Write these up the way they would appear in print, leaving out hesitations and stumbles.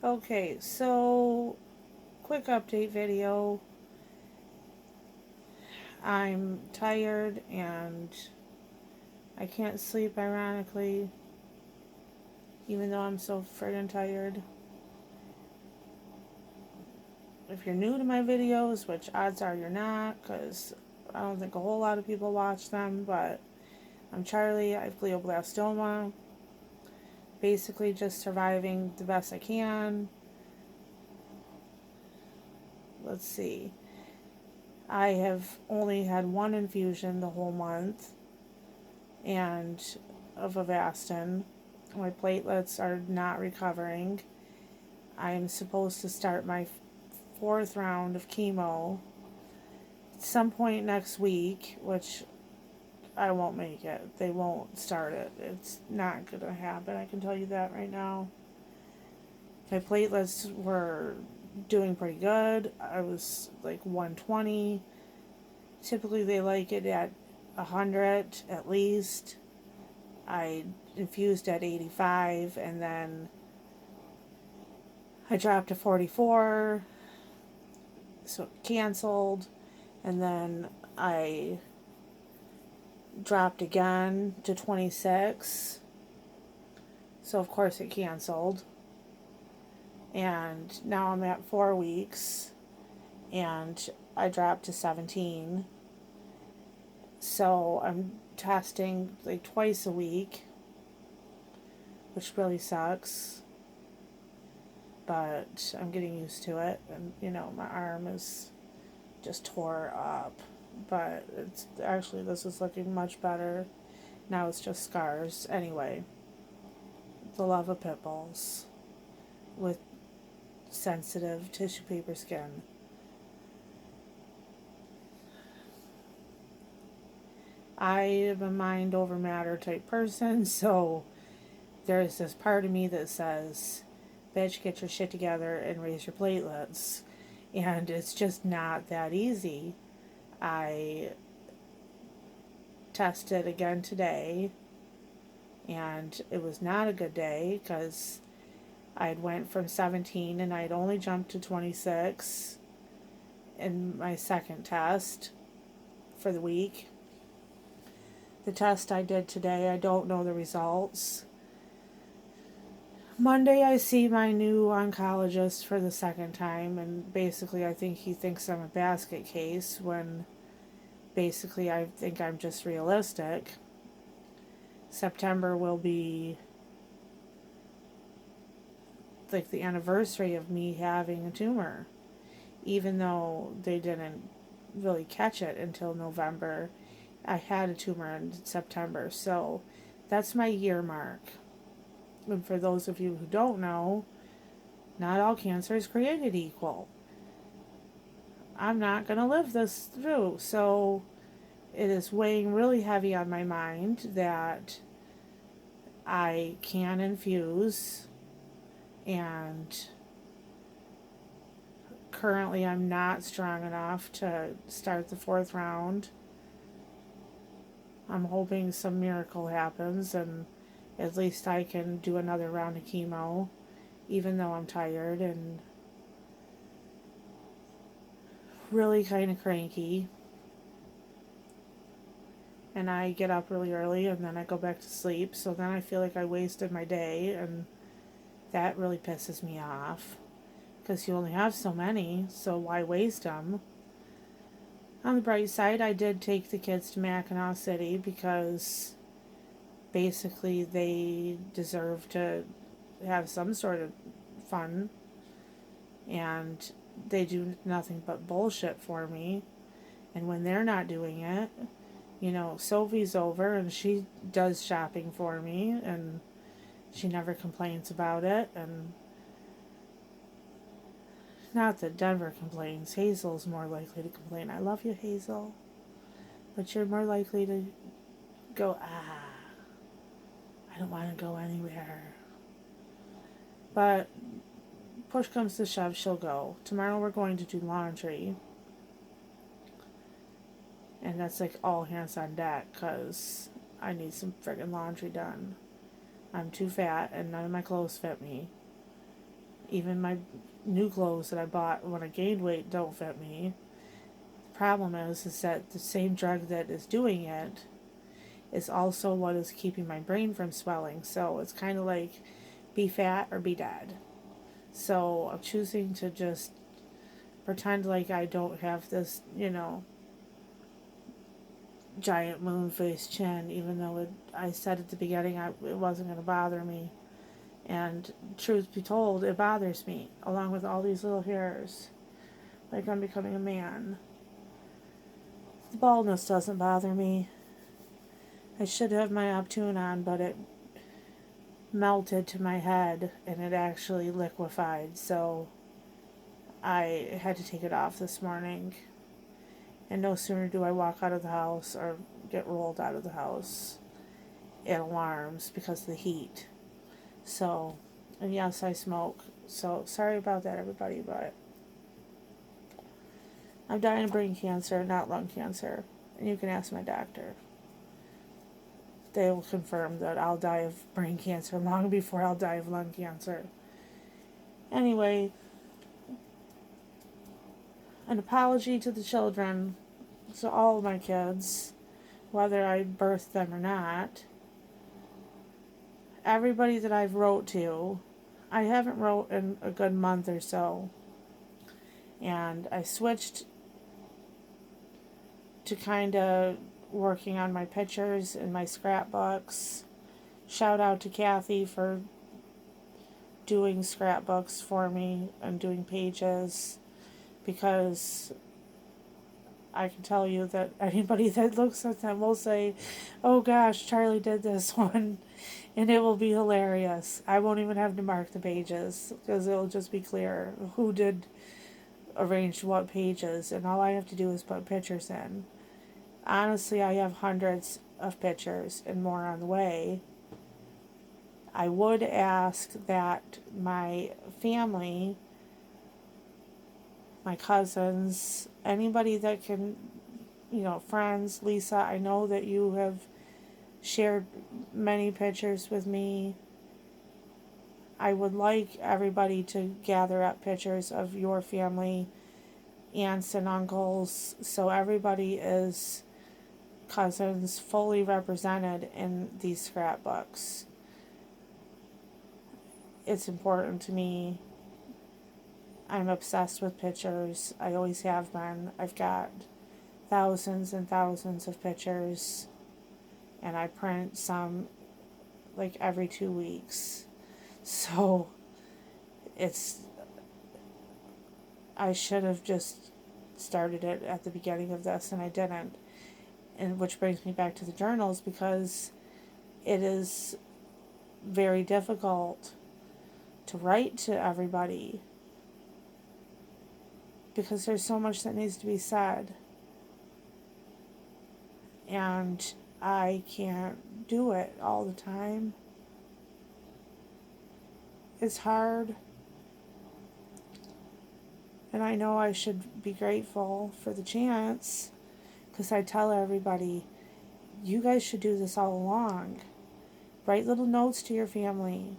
Okay, so quick update video. I'm tired and I can't sleep, ironically, even though I'm so friggin' tired. If you're new to my videos, which odds are you're not, because I don't think a whole lot of people watch them, but I'm Charlie. I have glioblastoma. Basically, just surviving the best I can. Let's see. I have only had one infusion the whole month, and of Avastin. My platelets are not recovering. I'm supposed to start my fourth round of chemo at some point next week, which I won't make it. They won't start it. It's not going to happen. I can tell you that right now. My platelets were doing pretty good. I was like 120. Typically, they like it at 100 at least. I infused at 85, and then I dropped to 44, so it canceled, and then I dropped again to 26, so of course it canceled, and now I'm at 4 weeks, and I dropped to 17, so I'm testing like twice a week, which really sucks, but I'm getting used to it, and my arm is just tore up, but it's actually, this is looking much better. Now it's just scars. Anyway, the love of pit bulls with sensitive tissue paper skin. I am a mind over matter type person, so there's this part of me that says, bitch, get your shit together and raise your platelets. And it's just not that easy. I tested again today, and it was not a good day because I had went from 17 and I had only jumped to 26 in my second test for the week. The test I did today, I don't know the results. Monday I see my new oncologist for the second time, and basically I think he thinks I'm a basket case when basically I think I'm just realistic. September will be like the anniversary of me having a tumor, even though they didn't really catch it until November. I had a tumor in September, so that's my year mark. And for those of you who don't know, not all cancer is created equal. I'm not going to live this through, so it is weighing really heavy on my mind that I can infuse, and currently I'm not strong enough to start the fourth round. I'm hoping some miracle happens and at least I can do another round of chemo, even though I'm tired and really kind of cranky. And I get up really early and then I go back to sleep, so then I feel like I wasted my day, and that really pisses me off because you only have so many, so why waste them? On the bright side, I did take the kids to Mackinac City because basically they deserve to have some sort of fun, and they do nothing but bullshit for me. And when they're not doing it, Sophie's over and she does shopping for me, and she never complains about it. And not that Denver complains, Hazel's more likely to complain. I love you, Hazel, but you're more likely to go, I don't want to go anywhere. But push comes to shove, she'll go. Tomorrow we're going to do laundry, and that's like all hands on deck because I need some friggin' laundry done. I'm too fat and none of my clothes fit me. Even my new clothes that I bought when I gained weight don't fit me. The problem is that the same drug that is doing it is also what is keeping my brain from swelling. So it's kind of like be fat or be dead. So I'm choosing to just pretend like I don't have this, giant moon face chin, even though I said at the beginning it wasn't going to bother me. And truth be told, it bothers me, along with all these little hairs, like I'm becoming a man. The baldness doesn't bother me. I should have my Optune on, but it melted to my head and it actually liquefied, so I had to take it off this morning. And no sooner do I walk out of the house or get rolled out of the house, it alarms because of the heat. So, and yes, I smoke. So, sorry about that, everybody, but I'm dying of brain cancer, not lung cancer. And you can ask my doctor. They will confirm that I'll die of brain cancer long before I'll die of lung cancer. Anyway, an apology to the children, to all of my kids, whether I birthed them or not. Everybody that I've wrote to, I haven't wrote in a good month or so. And I switched to kind of working on my pictures and my scrapbooks. Shout out to Kathy for doing scrapbooks for me and doing pages, because I can tell you that anybody that looks at them will say, oh gosh, Charlie did this one, and it will be hilarious. I won't even have to mark the pages because it'll just be clear who did arrange what pages, and all I have to do is put pictures in. Honestly, I have hundreds of pictures and more on the way. I would ask that my family, my cousins, anybody that can, friends, Lisa, I know that you have shared many pictures with me. I would like everybody to gather up pictures of your family, aunts and uncles, so everybody is cousins fully represented in these scrapbooks. It's important to me. I'm obsessed with pictures. I always have been. I've got thousands and thousands of pictures, and I print some like every 2 weeks. So it's, I should have just started it at the beginning of this, and I didn't. And which brings me back to the journals, because it is very difficult to write to everybody because there's so much that needs to be said. And I can't do it all the time. It's hard. And I know I should be grateful for the chance, because I tell everybody, you guys should do this all along. Write little notes to your family.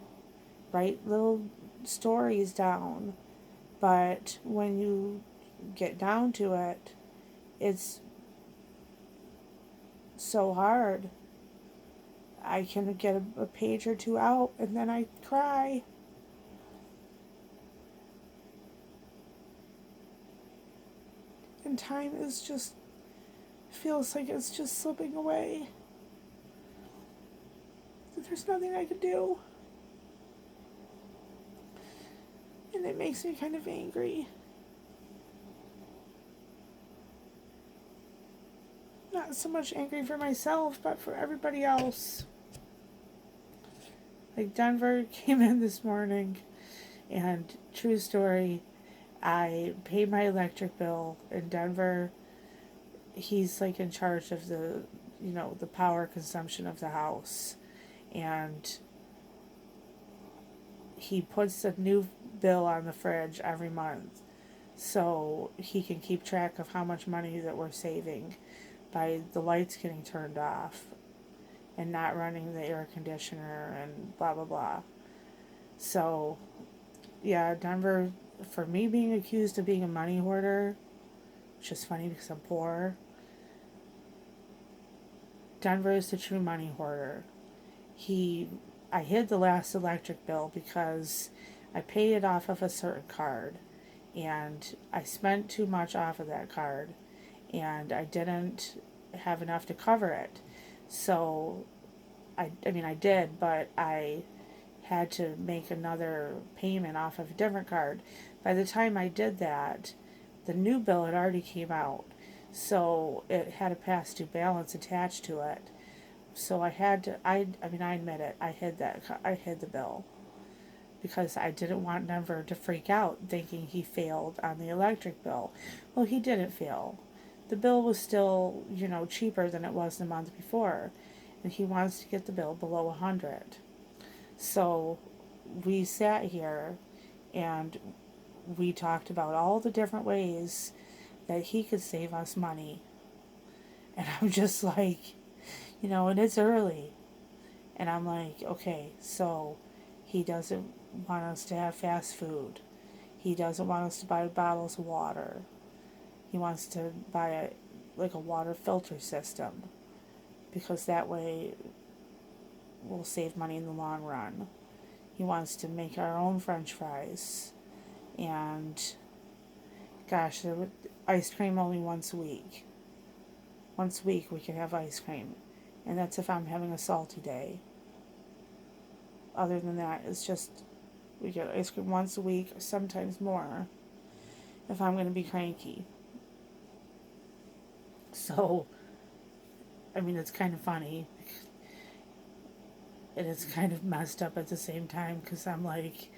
Write little stories down. But when you get down to it, it's so hard. I can get a page or two out and then I cry. And time is just, feels like it's just slipping away. There's nothing I can do. And it makes me kind of angry. Not so much angry for myself, but for everybody else. Like Denver came in this morning, and true story, I paid my electric bill in Denver. He's like in charge of the power consumption of the house. And he puts a new bill on the fridge every month so he can keep track of how much money that we're saving by the lights getting turned off and not running the air conditioner and blah blah blah. So yeah, Denver, for me being accused of being a money hoarder, which is funny because I'm poor, Denver is the true money hoarder. He, I hid the last electric bill because I paid it off of a certain card, and I spent too much off of that card, and I didn't have enough to cover it. So, I mean, I did, but I had to make another payment off of a different card. By the time I did that, the new bill had already came out, so it had a past due balance attached to it. So I had to. I mean, I admit it. I hid that. I hid the bill because I didn't want Denver to freak out, thinking he failed on the electric bill. Well, he didn't fail. The bill was still, cheaper than it was the month before, and he wants to get the bill below 100. So we sat here and we talked about all the different ways that he could save us money. And I'm just like, and it's early. And I'm like, okay, so he doesn't want us to have fast food. He doesn't want us to buy bottles of water. He wants to buy a water filter system because that way we'll save money in the long run. He wants to make our own French fries. And gosh, ice cream only once a week. Once a week we can have ice cream. And that's if I'm having a salty day. Other than that, it's just we get ice cream once a week, or sometimes more, if I'm going to be cranky. So, I mean, it's kind of funny. And it's kind of messed up at the same time because I'm like,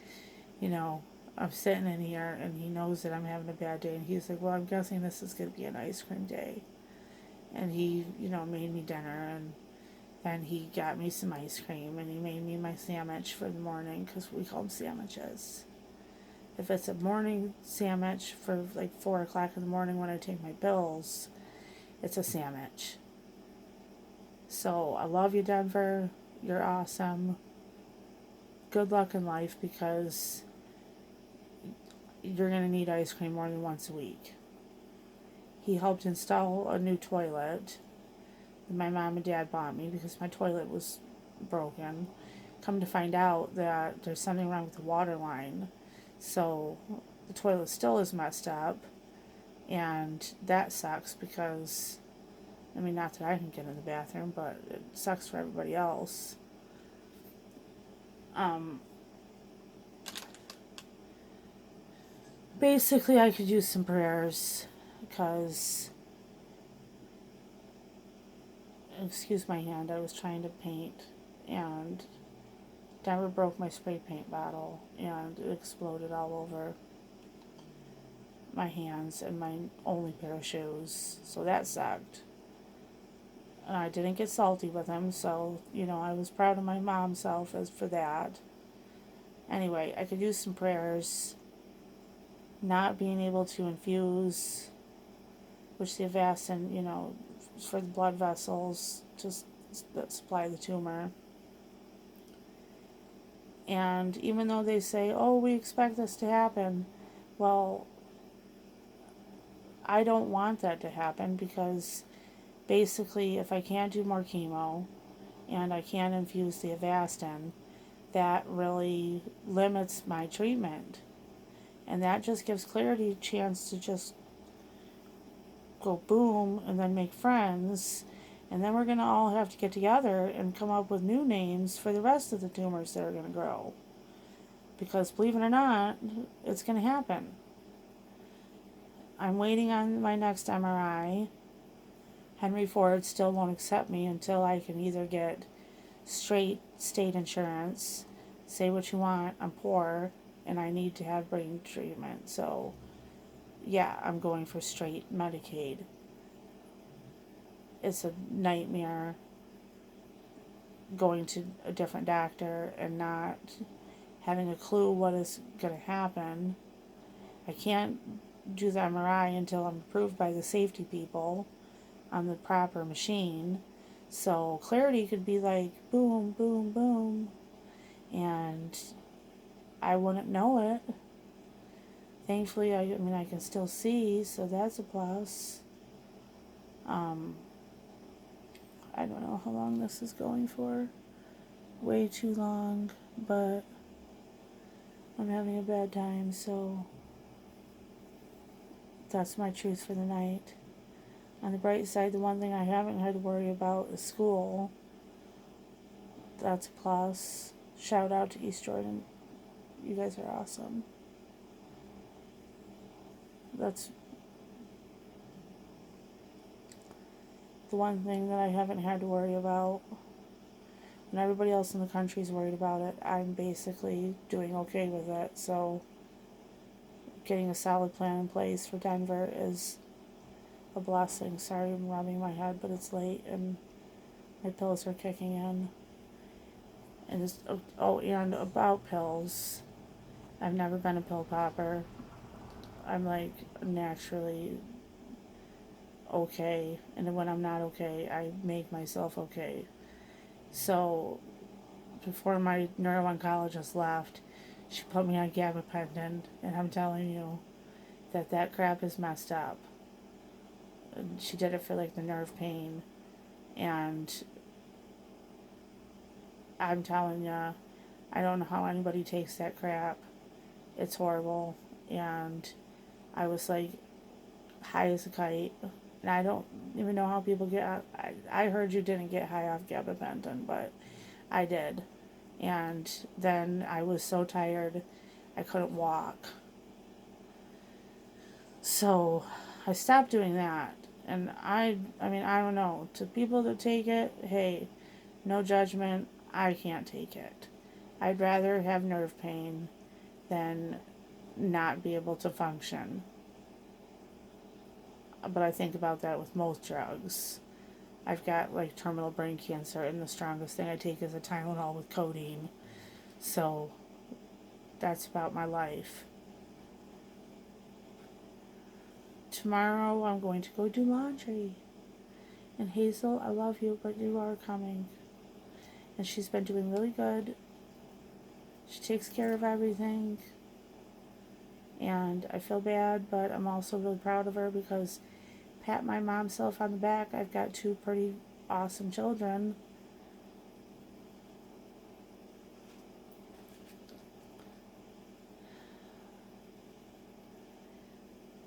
I'm sitting in here and he knows that I'm having a bad day. And he's like, well, I'm guessing this is going to be an ice cream day. And he, made me dinner, and then he got me some ice cream, and he made me my sandwich for the morning because we call them sandwiches. If it's a morning sandwich for like 4 o'clock in the morning when I take my bills, it's a sandwich. So I love you, Denver. You're awesome. Good luck in life because you're going to need ice cream more than once a week. He helped install a new toilet that my mom and dad bought me because my toilet was broken. Come to find out that there's something wrong with the water line. So the toilet still is messed up. And that sucks because, not that I can get in the bathroom, but it sucks for everybody else. Basically, I could use some prayers because, excuse my hand, I was trying to paint and Denver broke my spray paint bottle and it exploded all over my hands and my only pair of shoes. So that sucked. And I didn't get salty with him, so, I was proud of my mom self as for that. Anyway, I could use some prayers. Not being able to infuse, which the Avastin, for the blood vessels that supply the tumor. And even though they say, oh, we expect this to happen, well, I don't want that to happen because basically if I can't do more chemo and I can't infuse the Avastin, that really limits my treatment. And that just gives Clarity a chance to just go boom and then make friends. And then we're going to all have to get together and come up with new names for the rest of the tumors that are going to grow. Because believe it or not, it's going to happen. I'm waiting on my next MRI. Henry Ford still won't accept me until I can either get straight state insurance, say what you want, I'm poor, and I need to have brain treatment. So, yeah, I'm going for straight Medicaid. It's a nightmare going to a different doctor and not having a clue what is going to happen. I can't do the MRI until I'm approved by the safety people on the proper machine. So Clarity could be like boom, boom, boom. And I wouldn't know it. Thankfully, I mean, I can still see, so that's a plus. Um, I don't know how long this is going for. Way too long, but I'm having a bad time, so that's my truth for the night. On the bright side, the one thing I haven't had to worry about is school. That's a plus. Shout out to East Jordan. You guys are awesome. That's the one thing that I haven't had to worry about. When everybody else in the country is worried about it, I'm basically doing okay with it. So getting a solid plan in place for Denver is a blessing. Sorry, I'm rubbing my head, but it's late and my pills are kicking in. And just, and about pills, I've never been a pill popper. I'm like naturally okay, and when I'm not okay, I make myself okay. So before my neuro-oncologist left, she put me on gabapentin, and I'm telling you that crap is messed up. And she did it for like the nerve pain, and I'm telling you, I don't know how anybody takes that crap. It's horrible, and I was like high as a kite, and I don't even know how people get. I heard you didn't get high off gabapentin, but I did, and then I was so tired, I couldn't walk. So I stopped doing that, and I mean, I don't know. To people that take it, hey, no judgment. I can't take it. I'd rather have nerve pain than not be able to function. But I think about that with most drugs. I've got like terminal brain cancer, and the strongest thing I take is a Tylenol with codeine. So that's about my life. Tomorrow I'm going to go do laundry. And Hazel, I love you, but you are coming. And she's been doing really good. She takes care of everything. And I feel bad, but I'm also really proud of her because pat my mom's self on the back. I've got two pretty awesome children.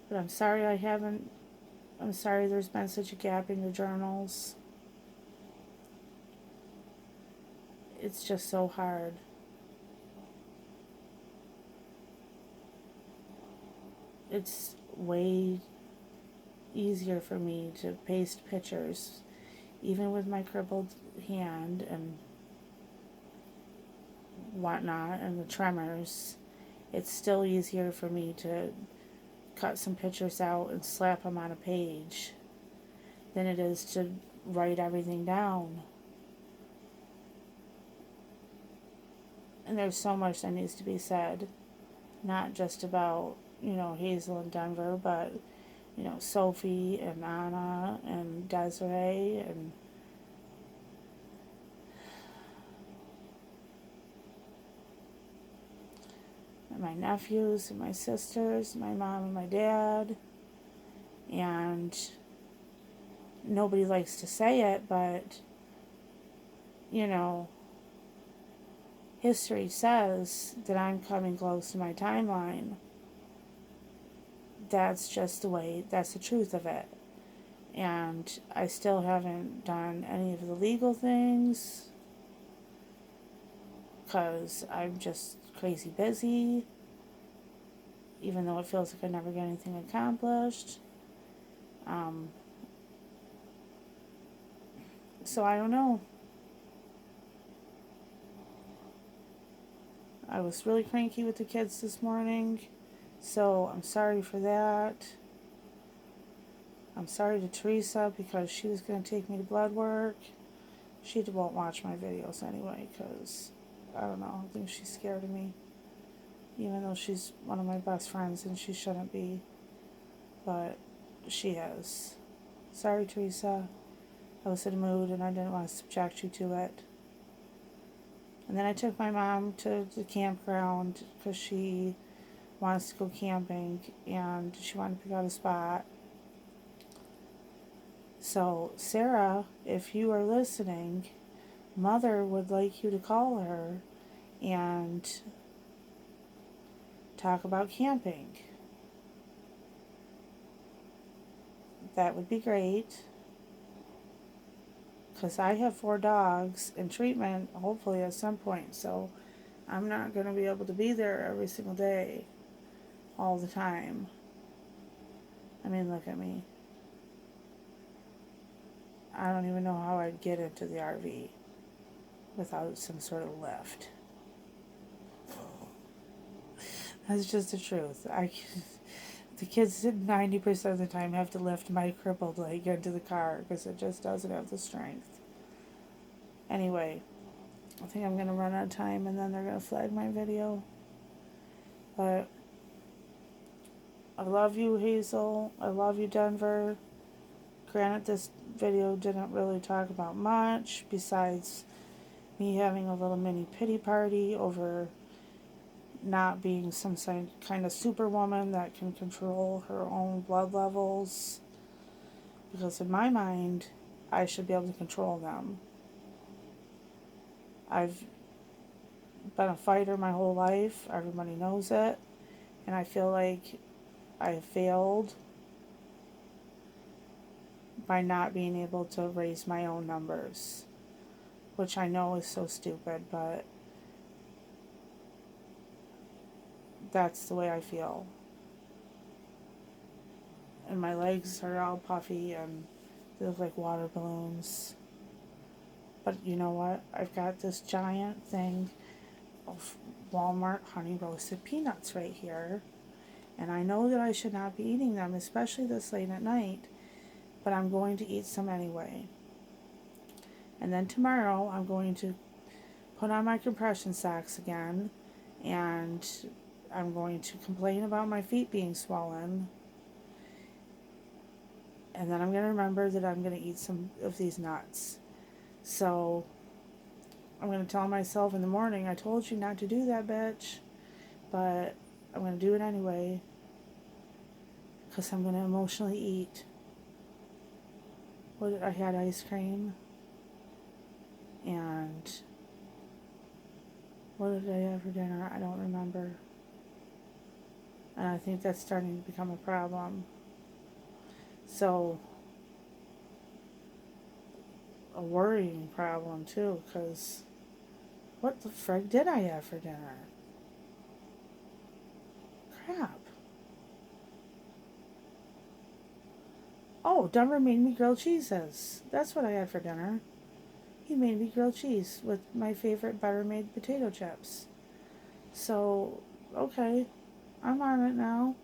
But I'm sorry I'm sorry there's been such a gap in your journals. It's just so hard. It's way easier for me to paste pictures, even with my crippled hand and whatnot and the tremors. It's still easier for me to cut some pictures out and slap them on a page than it is to write everything down. And there's so much that needs to be said, not just about, Hazel and Denver, but, Sophie and Anna and Desiree and my nephews and my sisters, my mom and my dad. And nobody likes to say it, but, history says that I'm coming close to my timeline. That's just the way, that's the truth of it. And I still haven't done any of the legal things because I'm just crazy busy, even though it feels like I never get anything accomplished. So I don't know. I was really cranky with the kids this morning, so I'm sorry for that. I'm sorry to Teresa because she was going to take me to blood work. She won't watch my videos anyway because, I don't know, I think she's scared of me. Even though she's one of my best friends and she shouldn't be. But she is. Sorry, Teresa. I was in a mood and I didn't want to subject you to it. And then I took my mom to the campground because she wants to go camping and she wanted to pick out a spot. So, Sarah, if you are listening, Mother would like you to call her and talk about camping. That would be great. Because I have 4 dogs in treatment, hopefully at some point. So, I'm not going to be able to be there every single day, all the time. I mean, look at me. I don't even know how I'd get into the RV without some sort of lift. That's just the truth. The kids 90% of the time have to lift my crippled leg into the car because it just doesn't have the strength. Anyway, I think I'm going to run out of time and then they're going to flag my video. But I love you, Hazel. I love you, Denver. Granted, this video didn't really talk about much besides me having a little mini pity party over not being some kind of superwoman that can control her own blood levels. Because in my mind, I should be able to control them. I've been a fighter my whole life. Everybody knows it. And I feel like I have failed by not being able to raise my own numbers. Which I know is so stupid, but that's the way I feel. And my legs are all puffy and they look like water balloons. But you know what? I've got this giant thing of Walmart honey roasted peanuts right here. And I know that I should not be eating them, especially this late at night. But I'm going to eat some anyway. And then tomorrow I'm going to put on my compression socks again. And I'm going to complain about my feet being swollen. And then I'm going to remember that I'm going to eat some of these nuts. So, I'm going to tell myself in the morning, I told you not to do that, bitch. But I'm going to do it anyway. Because I'm going to emotionally eat. I had ice cream. And what did I have for dinner? I don't remember. And I think that's starting to become a problem. So, a worrying problem too, because what the frick did I have for dinner? Crap. Oh, Denver made me grilled cheeses. That's what I had for dinner. He made me grilled cheese with my favorite Better Made potato chips. So, okay, I'm on it now.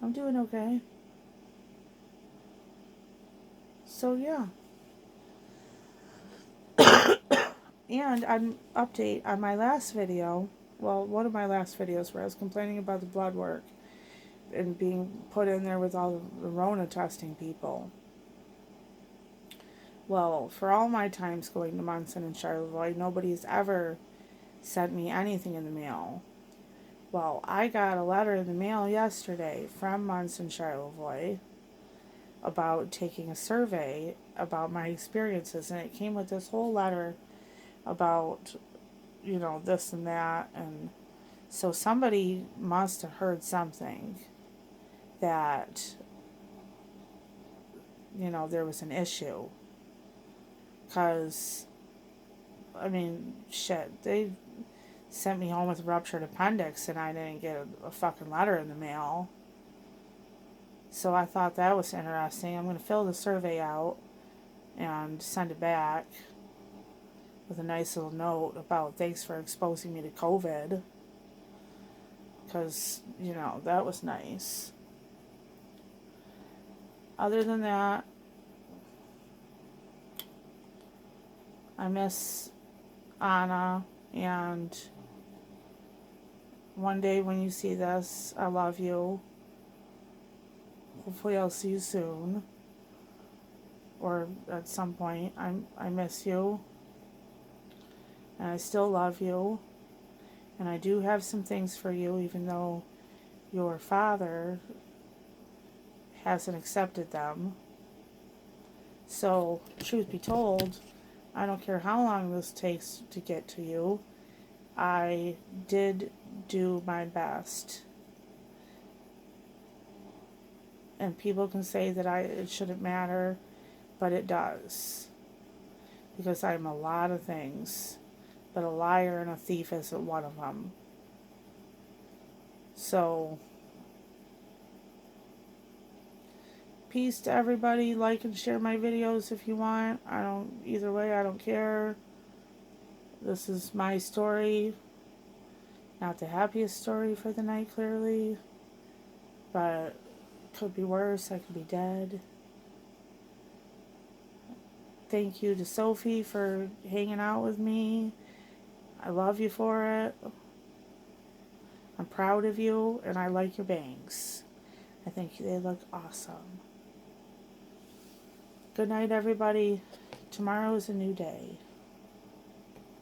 I'm doing okay. So, yeah. And an update on my last video. Well, one of my last videos where I was complaining about the blood work and being put in there with all the Rona testing people. Well, for all my times going to Munson and Charlevoix, nobody's ever sent me anything in the mail. Well, I got a letter in the mail yesterday from Munson Charlevoix about taking a survey about my experiences, and it came with this whole letter about, this and that, and so somebody must have heard something that, there was an issue. Because, shit, they sent me home with a ruptured appendix and I didn't get a fucking letter in the mail. So I thought that was interesting. I'm going to fill the survey out and send it back with a nice little note about thanks for exposing me to COVID. Because, that was nice. Other than that, I miss Anna, and one day when you see this, I love you. Hopefully I'll see you soon. Or at some point. I miss you. And I still love you. And I do have some things for you, even though your father hasn't accepted them. So, truth be told, I don't care how long this takes to get to you. I did do my best. And people can say that it shouldn't matter, but it does. Because I'm a lot of things. But a liar and a thief isn't one of them. So, peace to everybody. Like and share my videos if you want. Either way, I don't care. This is my story. Not the happiest story for the night, clearly. But could be worse. I could be dead. Thank you to Sophie for hanging out with me. I love you for it. I'm proud of you, and I like your bangs. I think they look awesome. Good night, everybody. Tomorrow is a new day.